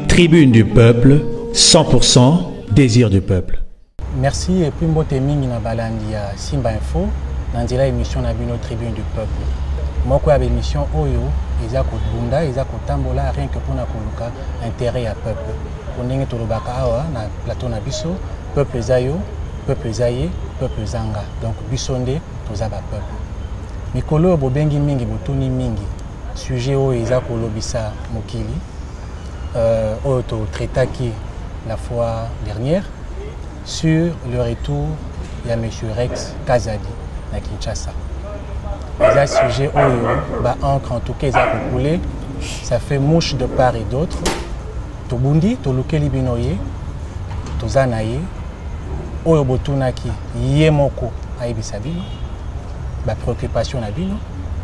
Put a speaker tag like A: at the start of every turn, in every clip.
A: Tribune du peuple, 100% désir du peuple.
B: Merci et puis mbote mingi na balandi ya Simba Info nandila émission na bino Tribune du peuple. Moko ya émission oyo eza ko bunda eza ko tambola rien que pour na koluka intérêt ya peuple. Kondenge tolobaka awa na plateau na biso peuple zayo, peuple zaye, peuple zanga. Donc biso nde toza ba peuple. Mikolo bobengi mingi botuni mingi. Sujet oyo eza ko lobisa mokili. Oyo to traitaki la fois dernière sur le retour de M. Rex Kazadi à Kinshasa. C'est un sujet où encre en tout cas coulé, ça fait mouche de part et d'autre. To bundi, to lukeli binoye, to zanaye, oyo botunaki yemoko aibisabino, ba préoccupation na bino.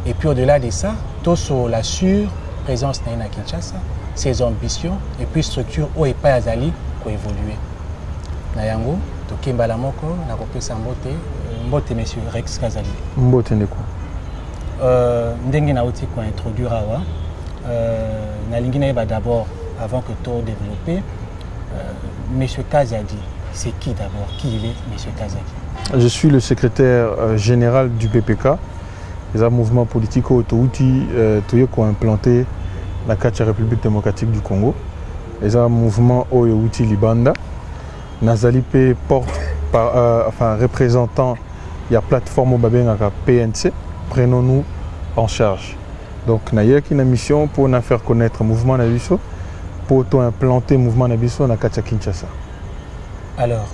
B: Et puis au-delà de ça, to sur la sur-présence na Kinshasa, ses ambitions et puis structure où est pas azali pour évoluer. Nayango, to Kimbala Moko, na kopesa mbote monsieur Rex Kazadi.
C: Mbote ndeko.
B: Ndenge na uti ko introduire awa. Na lingi na yeba d'abord avant que tout développer monsieur Kazadi, c'est qui d'abord? Qui il est monsieur Kazadi?
C: Je suis le secrétaire général du PPK. C'est un mouvement politique auto-outil qui a implanté la République démocratique du Congo. C'est un mouvement auto-outil Libanda. Nazalipe porte représentant la plateforme PNC, prenons-nous en charge. Donc, nous avons une mission pour nous faire connaître le mouvement Nabiso, pour implanter le mouvement Nabiso dans Kinshasa.
B: Alors,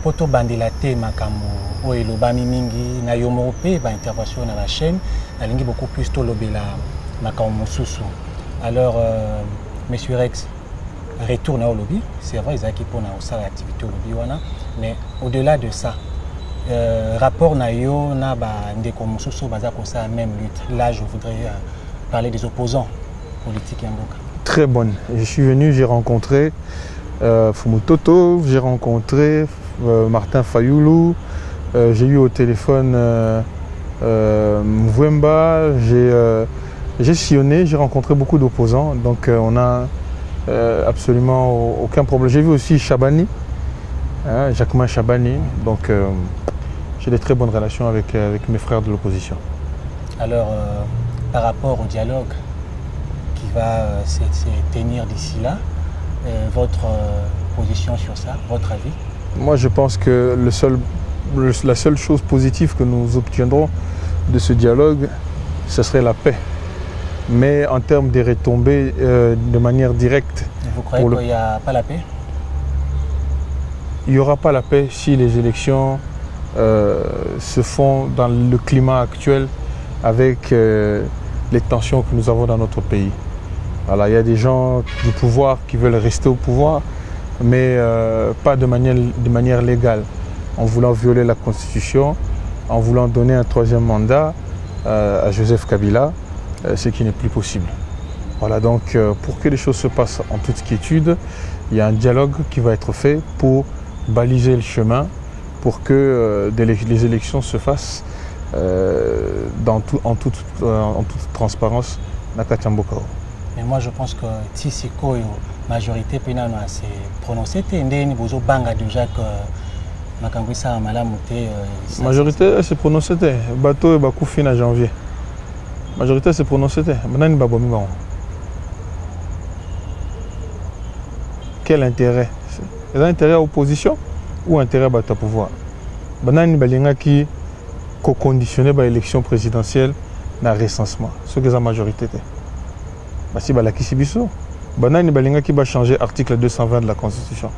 B: pour tout bandilate makamu oyo bami mingi na yomope ba intervention dans la chaîne, na lingi beaucoup plus to lobela makamu mususu. Alors, monsieur Rex retourne au lobby, c'est vrai, ils ont pour ça l'activité au lobby wana, mais au-delà de ça, rapport na yo na ba ndeko mususu baza ko ça même lutte. Là, je voudrais parler des opposants politiques Yamboka.
C: Très bonne. Je suis venu, j'ai rencontré Fumutoto, j'ai rencontré Martin Fayoulou, j'ai eu au téléphone Mvwemba, j'ai sillonné, j'ai rencontré beaucoup d'opposants, donc on a absolument aucun problème. J'ai vu aussi Chabani, Jacquemin Chabani, donc j'ai des très bonnes relations avec mes frères de l'opposition.
B: Alors, par rapport au dialogue qui va se tenir d'ici là, votre position sur ça, votre avis?
C: Moi, je pense que la seule chose positive que nous obtiendrons de ce dialogue, ce serait la paix. Mais en termes de retombées de manière directe...
B: Vous croyez qu'il n'y a pas la paix?
C: Il n'y aura pas la paix si les élections se font dans le climat actuel avec les tensions que nous avons dans notre pays. Voilà, il y a des gens du pouvoir qui veulent rester au pouvoir, mais pas de manière légale, en voulant violer la Constitution, en voulant donner un troisième mandat à Joseph Kabila, ce qui n'est plus possible. Voilà, donc pour que les choses se passent en toute quiétude, il y a un dialogue qui va être fait pour baliser le chemin, pour que les élections se fassent en toute transparence dans Katiambokao.
B: Mais moi je pense que si la majorité s'est prononcée, vous avez déjà que
C: la majorité s'est prononcée, bateau et bakou fin en janvier. La majorité s'est prononcée, maintenant quel intérêt? Est-ce intérêt à l'opposition ou intérêt à pouvoir? Maintenant, il y a qui conditionné l'élection présidentielle dans le recensement. Ce que la majorité est. Si la Kisibiso, il qui va changer l'article 220 de la Constitution.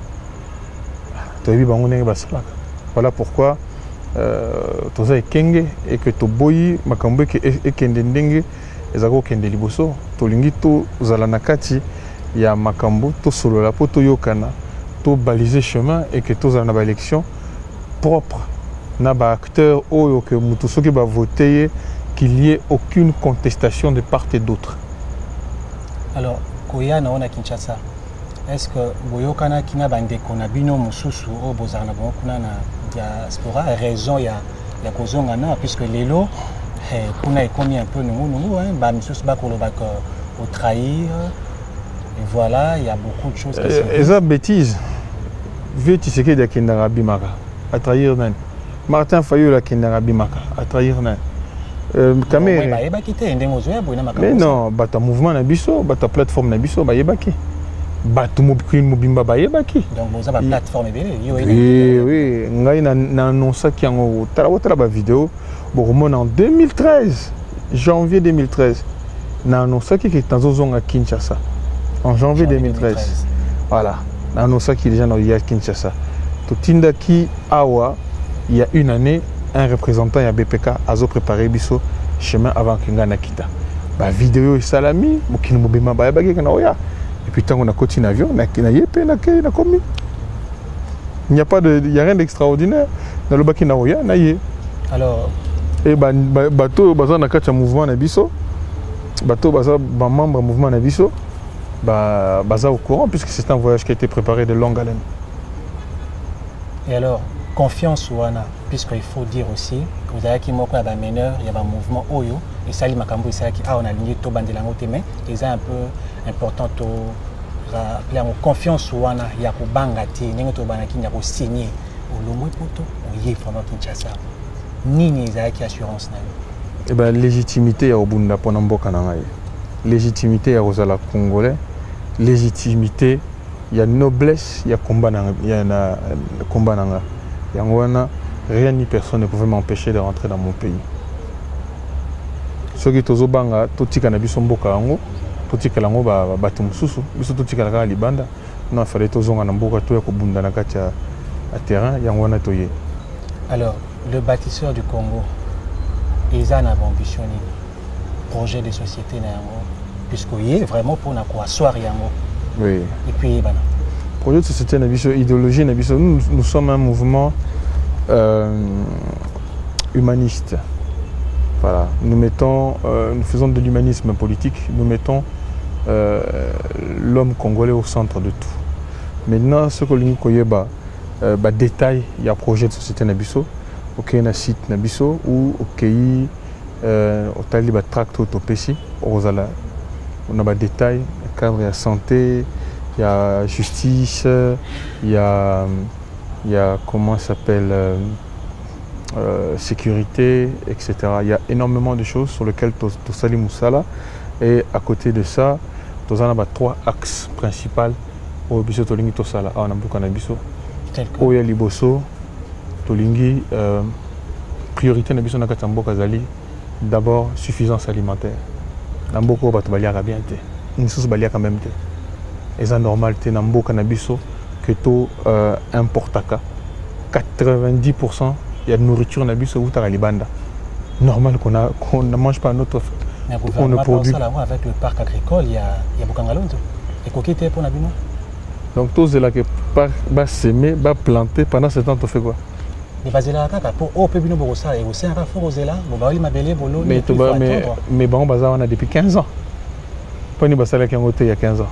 C: Voilà pourquoi toza ekenge et que toboyi makambo et kende ndenge ezako kende liboso tolingi to zala nakati ya makambo to solola po to yokana to baliser chemin et que to zala na ba élection propre na ba acteur oyo que mutu soki ba voter qu'il y ait aucune contestation de part et d'autre.
B: Alors koya na ona Kinshasa, est-ce que boyokana kina bande kona bino mususu o bozana bon kuna na diaspora raison ya ya kozonga na puisque lelo kuna ekomi un peu nungu hein ba misusu ba kolobaka au trahir et voilà il y a beaucoup de choses qui se
C: et ça bêtise vieux Tshisekedi ya kendanga bimaka à trahir nan Martin Fayulu kendanga bimaka à trahir nan
B: mais non
C: bata mouvement na biso bata plateforme na biso ba yebaki bato mobimba ba yebaki
B: donc vous avez plateforme belé
C: oui ngai na annonçaki yango tala ba vidéo en 2013 janvier 2013 na annonçaki que tazozonga Kinshasa en janvier 2013 voilà na annonçaki déjà na ya Kinshasa to tindaki awa il y a une année un représentant ya BPK azo préparé biso chemin avant que ngana kita ba vidéo salami mokino mobima ba yebaki kana oya et puis tant qu'on a continué avion na yepe na komi il n'y a rien d'extraordinaire dans le baki na oya na ye
B: alors
C: et bateau baza na kacha mouvement na biso bateau baza ba membre mouvement na biso baza au courant puisque c'est un voyage qui a été préparé de longue haleine.
B: Et alors confiance wana puisqu'il faut dire aussi vous avez qui moko ya ba meneur il y a ba mouvement oyo et sali makambo isaki on a ligné to bandela ngote mais c'est un peu important to rappeler en confiance wana ya ko bangati ningo to banaki ya ko signer olomwe poto oye pendant Kinshasa nini ezaki assurance na
C: et ben légitimité ya obunda pona mboka na ngai légitimité ya kozala congolais légitimité ya noblesse ya combat na combat na nga yangwana rien ni personne ne pouvait m'empêcher de rentrer dans mon pays soki tozobanga totika na biso mboka yango totika lango bato mususu biso totika la libanda non fallait tozonga na mboka to ya kobunda na kati ya terrain yangwana toye.
B: Alors le bâtisseur du Congo ils ont ambition projet de société na yango puisqu'il est vraiment pour na ko asseoir yango.
C: Oui.
B: Et puis bana
C: projet de société na biso idéologie na biso nous sommes un mouvement humaniste. Voilà, nous faisons de l'humanisme politique, nous mettons l'homme congolais au centre de tout. Maintenant, ce que nous koyeba détail, il y a un projet de société nabiso, ok, un site nabiso ou ok, au tali ba tract autopécie, on a des détails, cadre, il y a santé, il y a justice, il y a comment ça s'appelle sécurité, etc. Il y a énormément de choses sur lesquelles Tosali Moussala. Et à côté de ça, nous avons 3 axes principaux au biso Tolingi Tosala. On a beaucoup de biso. Oya Liboso, Tolingi, priorité na biso na Katambo Kazali. D'abord, suffisance alimentaire. Namboko Batubaliaka bien te. Nous Baliaka même te. Et c'est normal te Nambo Kanabiso que to importaka. 90% il y a de nourriture na biso à libanda. Normal qu'on ne mange pas notre
B: on ne produit avec le parc agricole il y a Bukangalondo et kokite pour nabino.
C: Donc tout c'est là que va semer, va planter pendant ce temps tu fais quoi?
B: Mais basé là kaka pour au pebino bokosa et aussi un rafo rosela bon ba oli mabele bolo
C: mais bon bazar on a depuis 15 ans. Pas ni basala qui en il y a 15 ans.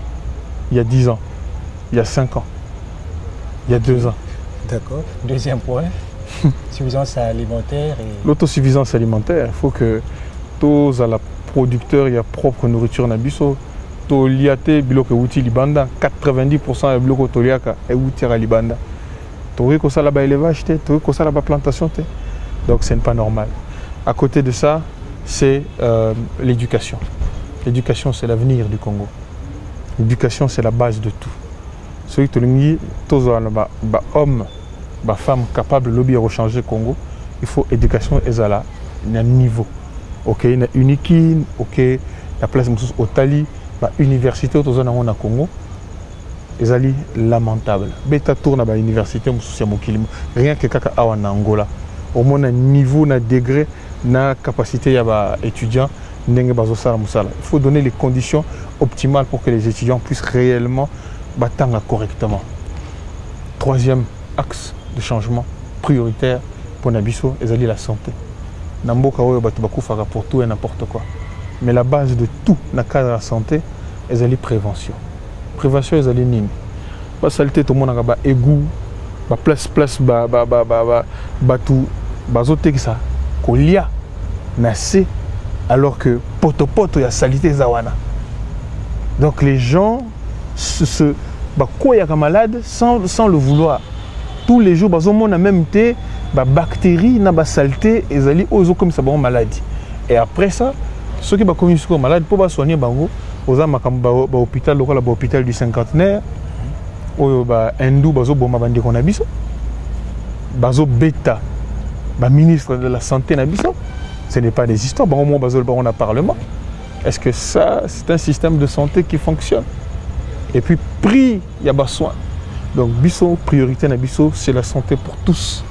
C: Il y a 10 ans. Il y a 5 ans. Il y a 2 ans.
B: D'accord. Deuxième point, suffisance alimentaire et...
C: L'autosuffisance alimentaire, il faut que tous à la producteur il y a propre nourriture na biso. To liate biloko outil libanda 90% de biloko to liaka et outil à libanda. To ko ça là-bas élevage te, to ko ça là-bas plantation te. Donc c'est pas normal. À côté de ça, c'est l'éducation. L'éducation c'est l'avenir du Congo. L'éducation c'est la base de tout. Celui qui est tous hommes, femmes capables de lobby rechanger le Congo, il faut éducation et ça là, il y a un niveau. Ok, il y a une unique, ok, la place au Tali, l'université au Congo, et ça lamentable. Beta tourne à l'université, rien que kaka en Angola. Au moins un niveau, un degré, une capacité à étudiants. Il faut donner les conditions optimales pour que les étudiants puissent réellement battre correctement. Troisième axe de changement prioritaire pour Nabiso, c'est la santé. Namboka pour tout et n'importe quoi. Mais la base de tout dans le cadre de la santé, c'est la prévention. Prévention, c'est la nini. Pas saleté, tout le monde a égout, place, tout bazotekisa kolia nassé alors que poto ya salité zawana. Donc les gens bakoyaka malade sans le vouloir. Tous les jours bazomona même té bactéries na ba saleté ezali ozo comme ça bon maladie. Et après ça ceux qui ba commis sur malade pour ba soigner bango oza makambo ba hôpital local ba hôpital du cinquantenaire oyo ba hindou bazo boma bande ko na biso bazo beta ba ministre de la santé na biso. Ce n'est pas des histoires, bon, au moins on a parlement. Est-ce que ça, c'est un système de santé qui fonctionne? Et puis, prix, il y a des soins. Donc, biso, priorité na biso, c'est la santé pour tous.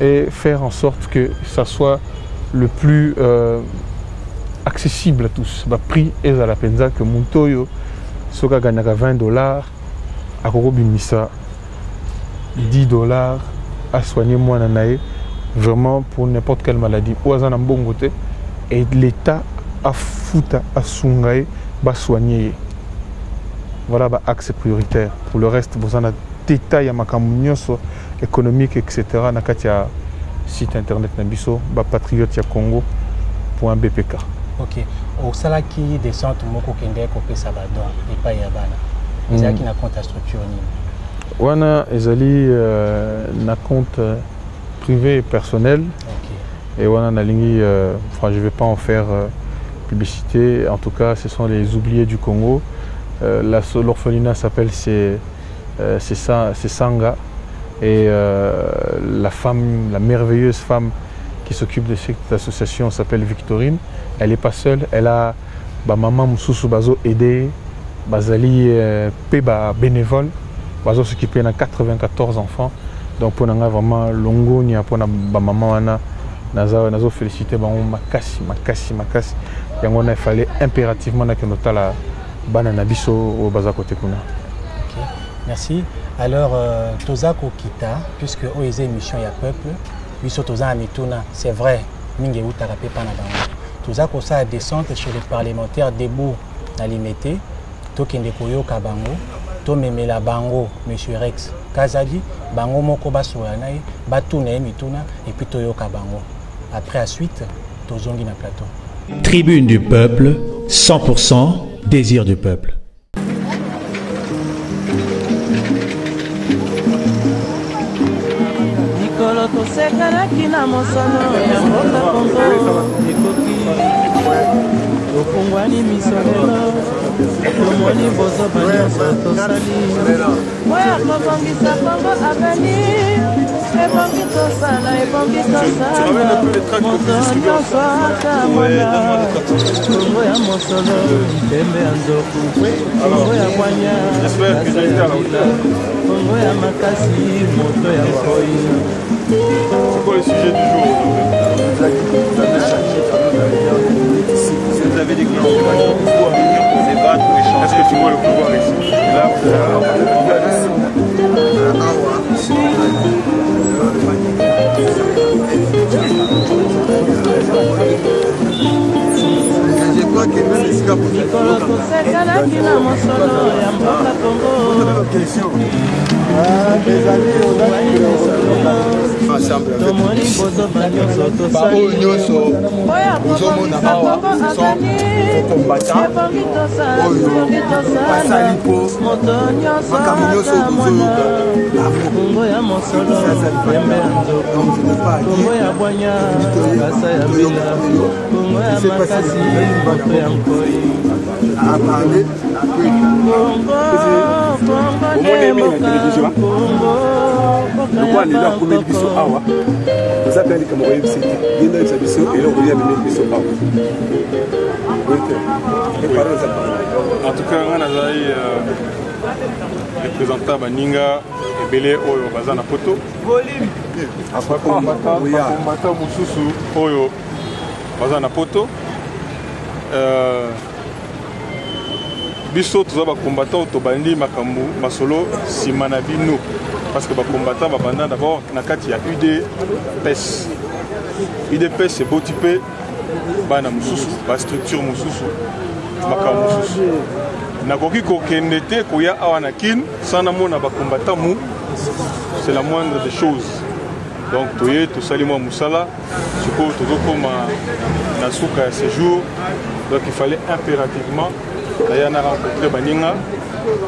C: Et faire en sorte que ça soit le plus accessible à tous. Le prix est à la penza que Montoyo, soka gagnaka $20, à Korobimisa, $10 à soigner moi nanae. Vraiment pour n'importe quelle maladie. Et l'État a foutu à Sungaï, va soigner. Voilà l'axe prioritaire. Pour le reste, vous en avez des détails économique, etc. Nakatia site internet Nabiso, patriote Congo.bpk.
B: Ok. Au salaki descend moko kende ko pesa badon et pas yabana. Ezaki na compte structure ni.
C: Wana ezali na compte privé et personnel. Okay. Et voilà, je ne vais pas en faire publicité. En tout cas, ce sont les oubliés du Congo. L'orphelinat s'appelle Sanga. Et la merveilleuse femme qui s'occupe de cette association s'appelle Victorine. Elle n'est pas seule. Elle a maman Moussoussou Bazo aidé, Bazali Peba bénévole, Bazo s'occuper de 94 enfants. Donc pour nous vraiment longo ni pour na maman wana nazo féliciter bango makasi. Yango na fallait impérativement na kenota la bana na biso au baza côté kuna.
B: OK. Merci. Alors tozako kita puisque oise émission ya peuple, biso toza amituna, c'est vrai. Mingi utaka pe pana bango. Tozako ça descente chez les parlementaires debout na limité, tokende koyoka bango. Memela bango monsieur Rex Kazadi bango moko basoana batuna mituna et puis toyoka bango après la suite tozongi na plateau.
A: Tribune du peuple 100% désir du peuple.
D: Nikolo tosekana kina mosono ya mboka Kongo ekoki tofungwani misolelo tomoni bozo banyoso tosali oya kobongisa Kongo aveni ebongi tosala moto nyonso atamona Kongo ya mosolo mpembe ya nzoku Kongo ya bwanya kasa ya bila Kongo ya makasi moto ya koi.
E: C'est quoi le sujet du jour? Vous avez dit que le pouvoir venir pour débattre, pour échanger. Est-ce que tu vois le pouvoir ici? Là, je crois que même les scapes en tout cas, on a représentant Baninga et Belé Oyo Bazana Poto. Après, combattant Moussoussou Oyo Bazana Poto. Biso tous les combattants Tobandi Makambu Masolo Simanabino parce que les combattants babanda d'abord nakati ya UDPS. UDPS c'est beau type bana Moussoussou, ba structure Moussoussou, Makambu Moussoussou. Nakoki kokende te koya awa na kin sans namona ba combattant mou, c'est la moindre des choses. Donc tout ça moi Moussala, du coup tout comme na souka à ce jour. Donc il fallait impérativement d'ailleurs rencontrer Baninga,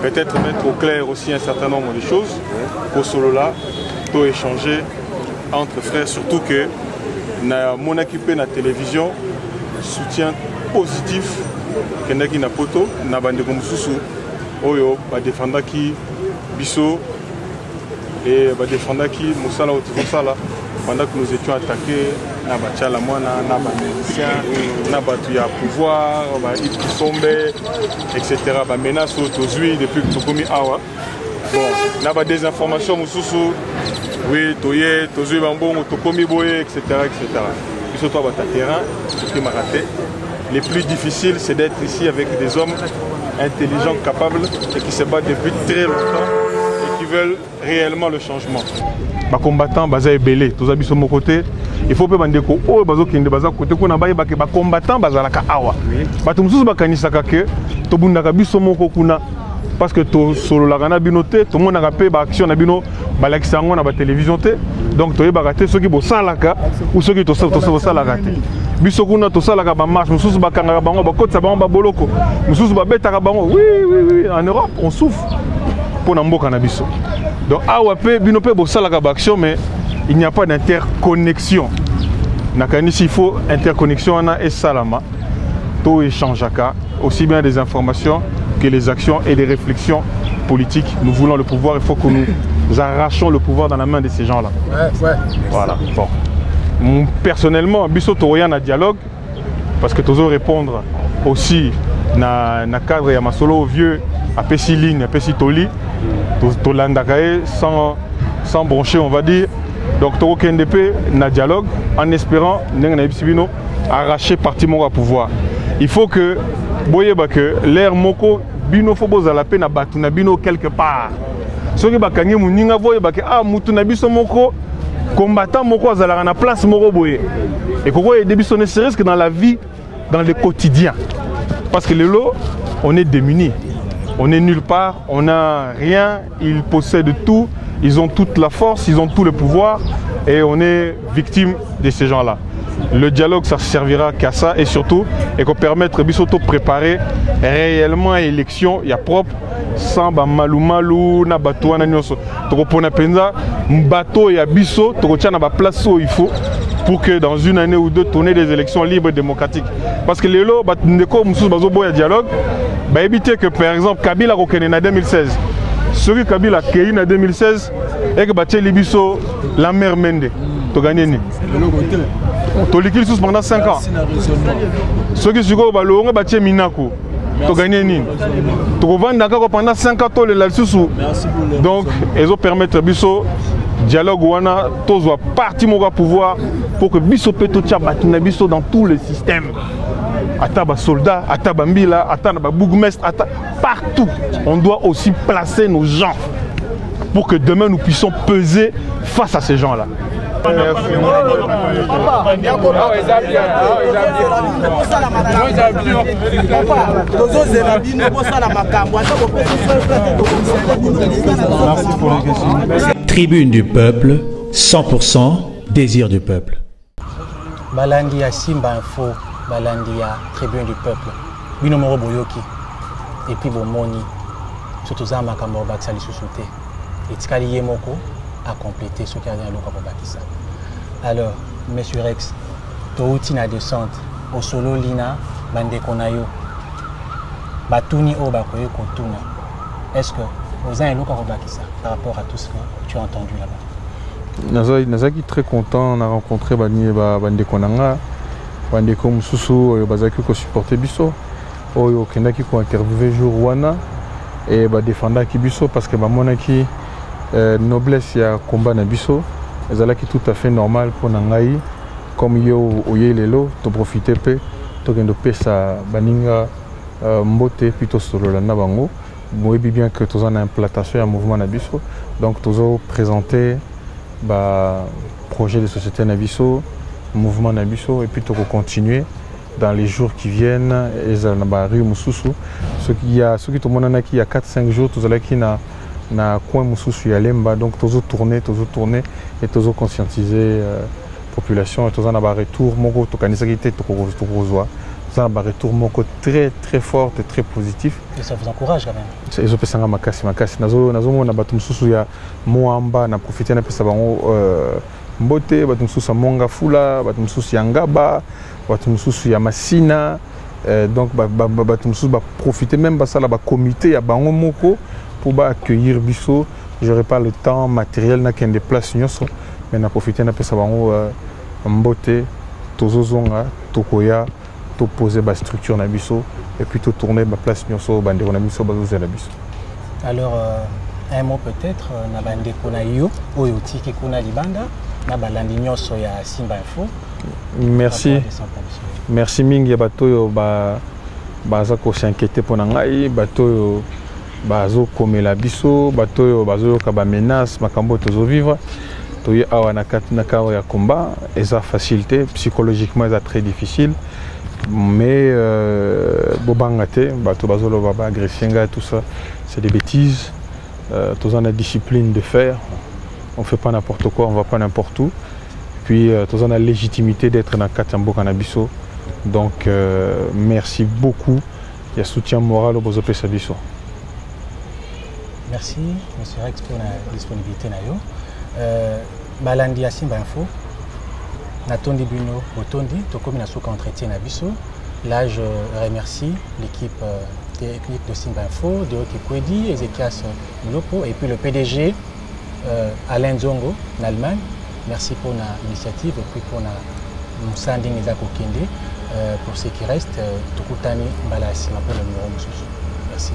E: peut-être mettre au clair aussi un certain nombre de choses pour cela là, pour échanger entre frères, surtout que mon équipe na télévision soutien positif kendaki na poto na bande mususu oyo ba défendre qui biso et ba défendre qui Moussala Otifosala pendant que nous étions attaqués na bachala mwana na ba musiciens na batu ya pouvoir ba Itisombe etc. ba menace autozui depuis que tokomi awa bon na ba désinformation mususu oui toye tozui bambongo tokomi boye etc. biso to ba terrain qui m'a raté. Les plus difficiles, c'est d'être ici avec des hommes intelligents, capables et qui se battent depuis très longtemps et qui veulent réellement le changement. Les combattants, ils sont belés. Tous les mon côté. Il faut que les combattants, ils soient côté. Les combattants, ils soient awa. Les combattants, ils sont parce que solo la gana binoté, tout le monde a fait action na bino, balaksango na ba télévision té. Donc to yeba raté ceux qui bo salaka ou ceux qui to sala raté. Biso kuna to salaka ba marche, mususu ba kanga bango ba kotsa bango ba boloko. Mususu ba beta bango. Oui, en Europe on souffre pour na mboka na biso. Donc awape bino pe bo salaka ba action mais il n'y a pas d'interconnexion. Nakanisi il faut interconnexion na et salama. To échange aussi bien des informations que les actions et les réflexions politiques. Nous voulons le pouvoir, il faut que nous arrachions le pouvoir dans la main de ces gens-là.
B: Ouais.
E: Voilà. Bon. Personnellement, biso toroya na dialogue parce que toujours répondre aussi na cadre ya masolo vieux à pesi ligne, à pesi toli, to landakae sans broncher on va dire. Donc toro KNDP na dialogue en espérant n'enga bino arracher parti mon pouvoir. Il faut que boyeba que l'air moko bino faut bozala pe na batu na bino quelque part. Soki bakangi muninga boyeba que mutu na biso moko combattant moko azala na place moko boye. Et koko aider biso ne serait-ce que dans la vie, dans le quotidien. Parce que les lots, on est démunis. On est nulle part, on n'a rien, ils possèdent tout, ils ont toute la force, ils ont tout le pouvoir et on est victime de ces gens-là. Le dialogue, ça ne servira qu'à ça et surtout, et qu'on permettre Bissoto préparer réellement l'élection, il y a propre, sans malou na bateau na nyoso. Toko pona penza, bateau ya biso, toko tia na ba place où il faut pour que dans une année ou deux, tourner des élections libres et démocratiques. Parce que les lots, ndeko mususu bazobo ya dialogue, bah éviter que par exemple Kabila rekene na 2016. Celui Kabila a en 2016 et que Baché Libiso la mère Mende. Tu gagnes ni. Tu liquides sous pendant 5 ans. Ceux qui sont au Baché Minako. Tu gagnes ni. Tu revends d'accord pendant 5 ans. Donc, ils ont permis à Bisso dialogue wana tous parti mon pouvoir pour que Bisso peut tout Bisso dans tout le système. Ataba soldats, Ataba Mbila, Ataba bourgmestre, partout. On doit aussi placer nos gens pour que demain nous puissions peser face à ces gens-là.
A: Merci pour les questions. Tribune du peuple, 100% désir du peuple.
B: Balandi ya Simba Info, Balandi ya Tribune du peuple. Bino moro boyoki. Et puis bomoni. Surtout ça makambo baksali susute. Et tikali yemoko a complété ce qui a dans l'eau bakisa. Alors, monsieur Rex, touti na descente au solo lina bande konayo. Batuni o bakoye kotuna. Est-ce que vous avez l'eau bakisa par rapport à tout ce que tu as entendu là-bas?
C: Nazaki très content, on a rencontré bande konanga, bande mususu bazaki ko supporter biso. Oyo kendaki ko interviewer jour wana et défendre biso parce que monaki noblesse ya combat na biso ezalaki tout à fait normal pour nangai comme yo oyelelo to profiter pe to kendo pesa baninga mbote plutôt solo la na bango moyebi bien que tous en implantation ya mouvement na biso donc tous présenter projet de société na biso mouvement na biso et puis to continuer dans les jours qui viennent et dans la rue mususu ce qui tout le monde a qui il y a 4-5 jours tous allaki na na coin mususu ya lemba, donc toujours tourner et toujours conscientiser population et toujours na ba retour moko to kanisa ki te to kozwa ça ba retour moko très fort et très positif.
B: Et ça vous encourage quand même.
C: Ça ils opesanga makasi nazo mona batu mususu ya moamba na profiter na pesa bango mbote batu mususu monga fula batu mususu ya ngaba batu mususu ya masina. Donc batu mususu ba profiter même basala ba comité ya bango moko pour accueillir biso. J'aurais pas le temps matériel na kende place nyoso mais na profiter na pesa bango mbote tozozonga tokoya to poser ba structure na biso et puis to tourner ba place nyoso bandeko na biso bazozela biso.
B: Alors un mot peut-être na bandeko na yo oyo tiki kuna libanda na balandi nyoso ya Simba Info.
C: Merci mingi bato yo baza ko s'inquiéter pour ngai bato yo bazo komela biso bato yo bazo yoka ba menace makambo tozo vivre to ye awa na kawa ya combat eza facilité psychologiquement eza très difficile mais bobangate bato bazo lo ba agressinga tout ça c'est des bêtises tous en la discipline de faire on fait pas n'importe quoi on va pas n'importe où puis tous en la légitimité d'être dans Katambo Canabiso. Donc merci beaucoup il y a soutien moral au Bozo Pesabiso.
B: Merci monsieur Rex pour la disponibilité na yo balandi ya Simba Info na tondi bino otondi to komi na soka entretien na biso. Là je remercie l'équipe technique de Simba Info, de Okikwedi, Ezekias Mlopo et puis le PDG Alain Zongo en Allemagne. Merci pour l'initiative et puis pour Moussanding Ezako Kende. Pour ce qui reste, Tokutani Mbalasi, ma pour le numéro Moussous. Merci.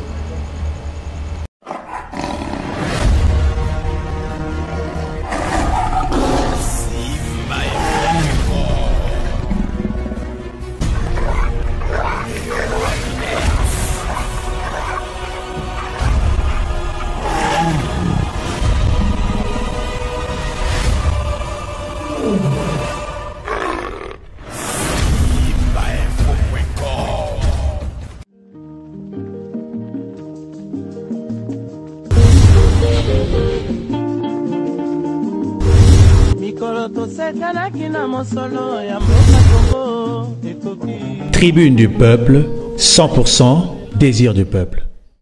A: Tribune du peuple, 100% désir du peuple.